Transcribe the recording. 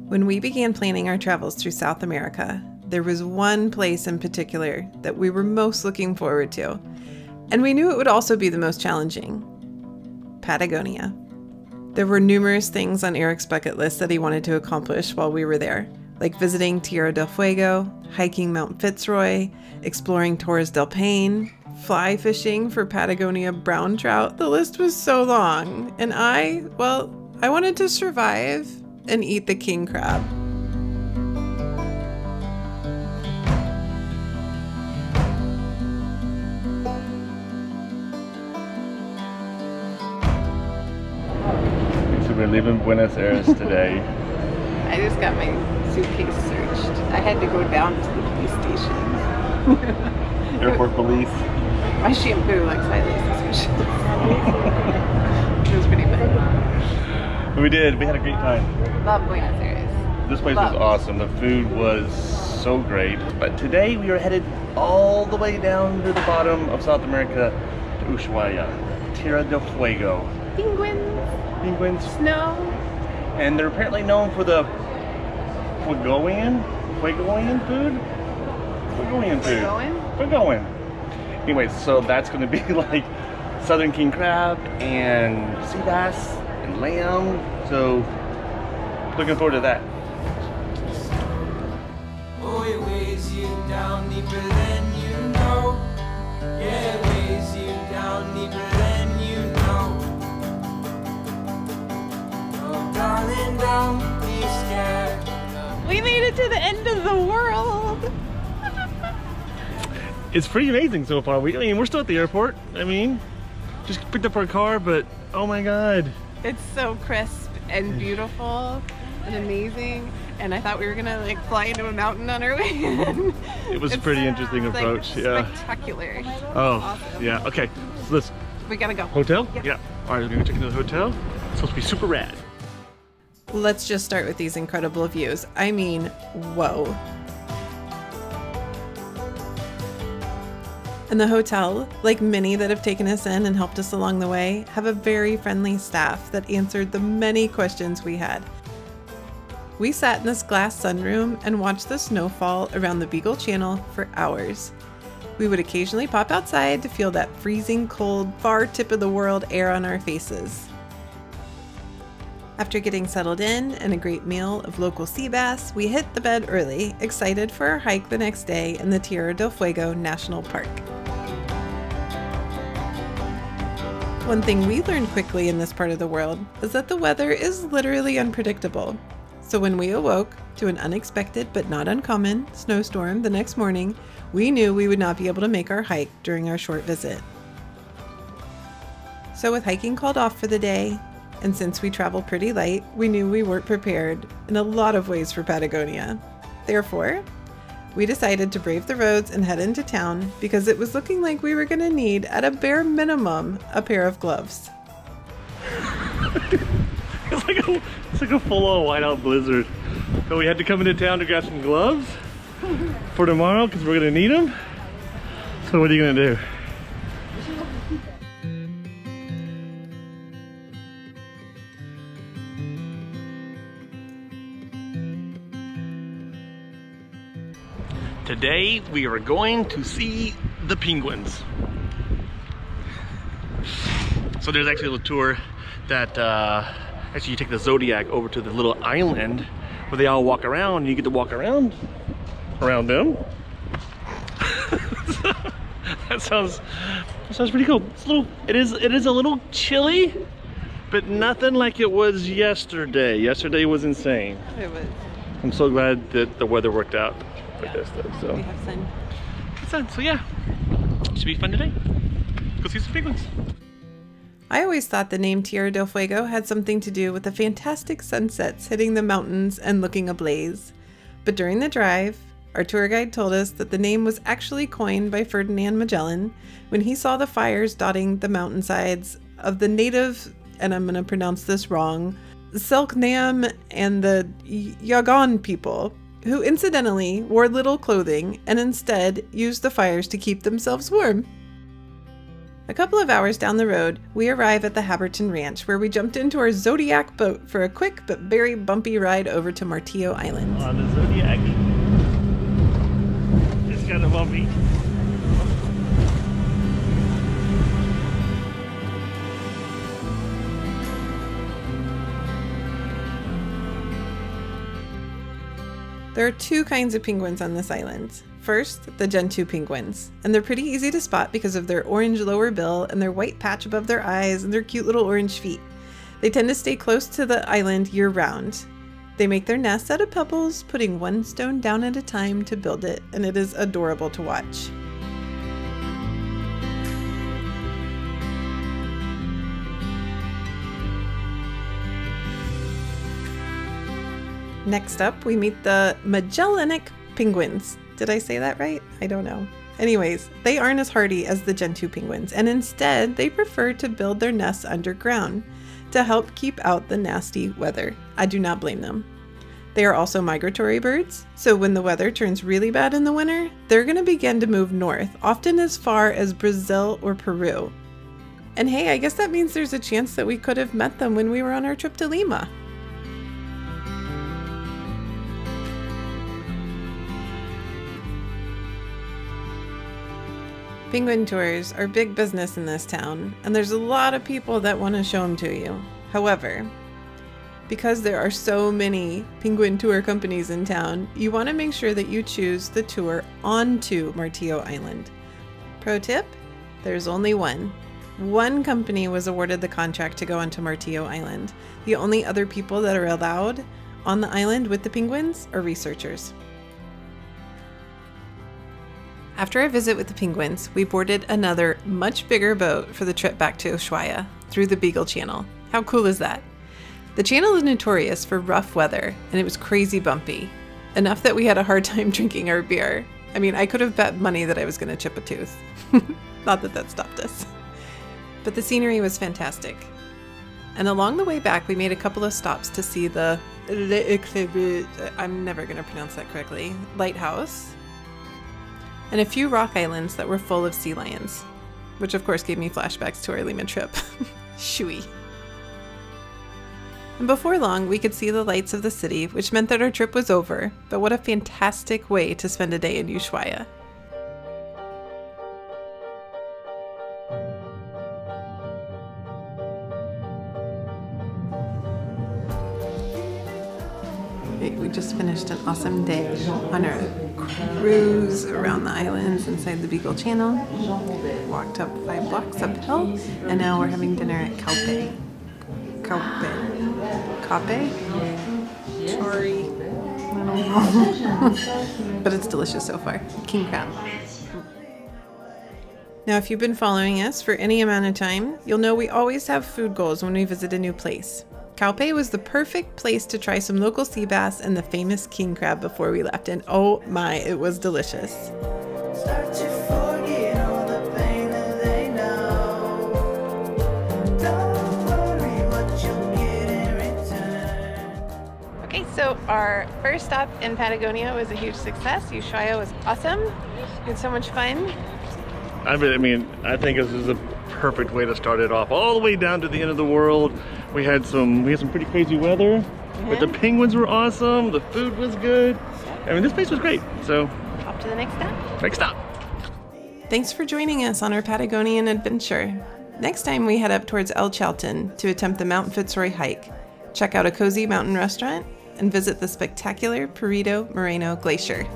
When we began planning our travels through South America, there was one place in particular that we were most looking forward to, and we knew it would also be the most challenging: Patagonia. There were numerous things on Eric's bucket list that he wanted to accomplish while we were there, like visiting Tierra del Fuego, hiking Mount Fitzroy, exploring Torres del Paine, fly fishing for Patagonia brown trout. The list was so long, and I wanted to survive and eat the king crab. So we're leaving Buenos Aires today. I just got my suitcase searched. I had to go down to the police station. Airport police. My shampoo looks highly suspicious. It was pretty fun. We did. We had a great time. Love Buenos Aires. This place was awesome. The food was so great. But today we are headed all the way down to the bottom of South America to Ushuaia, Tierra del Fuego. Penguins. Snow. And they're apparently known for the Fuegoian food? Fuegoian. Anyway, so that's going to be like southern king crab and sea bass and lamb. So looking forward to that. Oh, it weighs you down deeper than you know. Yeah, it weighs you down deeper than you know. Oh, darling, don't be scared. We made it to the end of the world. It's pretty amazing so far. We're still at the airport. Just picked up our car, but oh my god. It's so crisp and beautiful and amazing. And I thought we were gonna like fly into a mountain on our way in. It was a pretty interesting approach. Yeah. Spectacular. Oh, awesome. Yeah. Okay. So let's. We gotta go. Hotel? Yep. Yeah. All right, we're gonna check into the hotel. It's supposed to be super rad. Let's just start with these incredible views. I mean, whoa. And the hotel, like many that have taken us in and helped us along the way, have a very friendly staff that answered the many questions we had. We sat in this glass sunroom and watched the snowfall around the Beagle Channel for hours. We would occasionally pop outside to feel that freezing cold, far tip of the world air on our faces. After getting settled in and a great meal of local sea bass, we hit the bed early, excited for our hike the next day in the Tierra del Fuego National Park. One thing we learned quickly in this part of the world is that the weather is literally unpredictable. So when we awoke to an unexpected but not uncommon snowstorm the next morning, we knew we would not be able to make our hike during our short visit. So with hiking called off for the day, and since we travel pretty light, we knew we weren't prepared in a lot of ways for Patagonia. Therefore, we decided to brave the roads and head into town because it was looking like we were going to need, at a bare minimum, a pair of gloves. It's like a full-on whiteout blizzard. So we had to come into town to grab some gloves for tomorrow because we're gonna need them. So what are you gonna do? Today we are going to see the penguins. So there's actually a little tour that actually you take the Zodiac over to the little island where they all walk around, and you get to walk around them. That sounds pretty cool. It is a little chilly, but nothing like it was yesterday. Yesterday was insane. It was. I'm so glad that the weather worked out with this though. So we have sun. It's sun, so yeah. Should be fun today. Go see some penguins. I always thought the name Tierra del Fuego had something to do with the fantastic sunsets hitting the mountains and looking ablaze. But during the drive, our tour guide told us that the name was actually coined by Ferdinand Magellan when he saw the fires dotting the mountainsides of the native, and I'm going to pronounce this wrong, Selknam and the Yagan people, who incidentally wore little clothing and instead used the fires to keep themselves warm. A couple of hours down the road, we arrive at the Haberton Ranch, where we jumped into our Zodiac boat for a quick but very bumpy ride over to Martillo Island. On the Zodiac. It's kind of bumpy. There are two kinds of penguins on this island. First, the Gentoo penguins, and they're pretty easy to spot because of their orange lower bill and their white patch above their eyes and their cute little orange feet. They tend to stay close to the island year-round. They make their nests out of pebbles, putting one stone down at a time to build it, and it is adorable to watch. Next up, we meet the Magellanic penguins. Did I say that right? I don't know. Anyways, they aren't as hardy as the Gentoo penguins, and instead they prefer to build their nests underground to help keep out the nasty weather. I do not blame them. They are also migratory birds, so when the weather turns really bad in the winter, they're going to begin to move north, often as far as Brazil or Peru. And hey, I guess that means there's a chance that we could have met them when we were on our trip to Lima. Penguin tours are big business in this town, and there's a lot of people that want to show them to you. However, because there are so many penguin tour companies in town, you want to make sure that you choose the tour onto Martillo Island. Pro tip, there's only one. One company was awarded the contract to go onto Martillo Island. The only other people that are allowed on the island with the penguins are researchers. After our visit with the penguins, we boarded another much bigger boat for the trip back to Ushuaia through the Beagle Channel. How cool is that? The channel is notorious for rough weather, and it was crazy bumpy. Enough that we had a hard time drinking our beer. I mean, I could have bet money that I was going to chip a tooth. Not that that stopped us. But the scenery was fantastic. And along the way back, we made a couple of stops to see the I'm never going to pronounce that correctly, lighthouse, and a few rock islands that were full of sea lions, which of course gave me flashbacks to our Lima trip. Shooey. And before long, we could see the lights of the city, which meant that our trip was over, but what a fantastic way to spend a day in Ushuaia. We just finished an awesome day on our cruise around the islands inside the Beagle Channel. Walked up 5 blocks uphill, and now we're having dinner at Kaupe. Kaupe? Sorry. I don't know. But it's delicious so far. King crab. Now, if you've been following us for any amount of time, you'll know we always have food goals when we visit a new place. Kaupe was the perfect place to try some local sea bass and the famous king crab before we left, and oh my, it was delicious. Start to forget all the pain that they know. Don't worry what you'll get in return. Okay, so our first stop in Patagonia was a huge success. Ushuaia was awesome. We had so much fun. I think this is a perfect way to start it off, all the way down to the end of the world. We had some pretty crazy weather, but the penguins were awesome. The food was good. I mean, this place was great. So, off to the next stop. Next stop. Thanks for joining us on our Patagonian adventure. Next time we head up towards El Chalten to attempt the Mount Fitzroy hike, check out a cozy mountain restaurant, and visit the spectacular Perito Moreno Glacier.